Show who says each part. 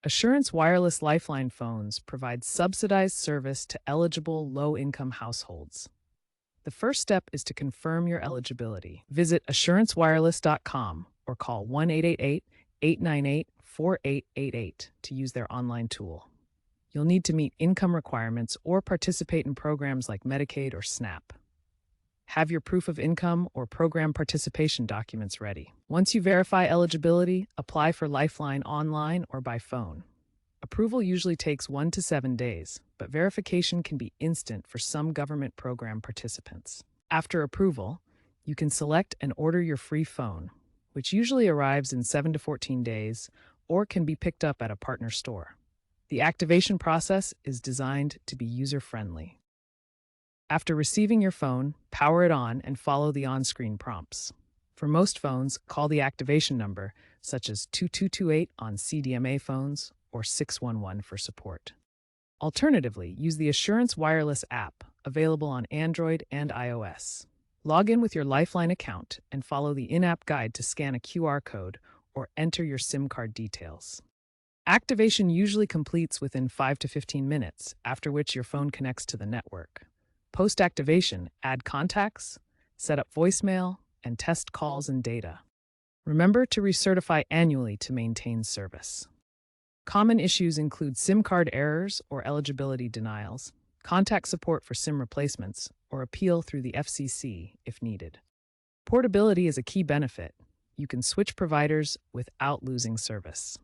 Speaker 1: Assurance Wireless Lifeline phones provide subsidized service to eligible low-income households. The first step is to confirm your eligibility. Visit assurancewireless.com or call 1-888-898-4888 to use their online tool. You'll need to meet income requirements or participate in programs like Medicaid or SNAP. Have your proof of income or program participation documents ready. Once you verify eligibility, apply for Lifeline online or by phone. Approval usually takes 1 to 7 days, but verification can be instant for some government program participants. After approval, you can select and order your free phone, which usually arrives in 7 to 14 days or can be picked up at a partner store. The activation process is designed to be user-friendly. After receiving your phone, power it on and follow the on-screen prompts. For most phones, call the activation number, such as 2228 on CDMA phones or 611 for support. Alternatively, use the Assurance Wireless app, available on Android and iOS. Log in with your Lifeline account and follow the in-app guide to scan a QR code or enter your SIM card details. Activation usually completes within 5 to 15 minutes, after which your phone connects to the network. Post-activation, add contacts, set up voicemail, and test calls and data. Remember to recertify annually to maintain service. Common issues include SIM card errors or eligibility denials, contact support for SIM replacements, or appeal through the FCC if needed. Portability is a key benefit. You can switch providers without losing service.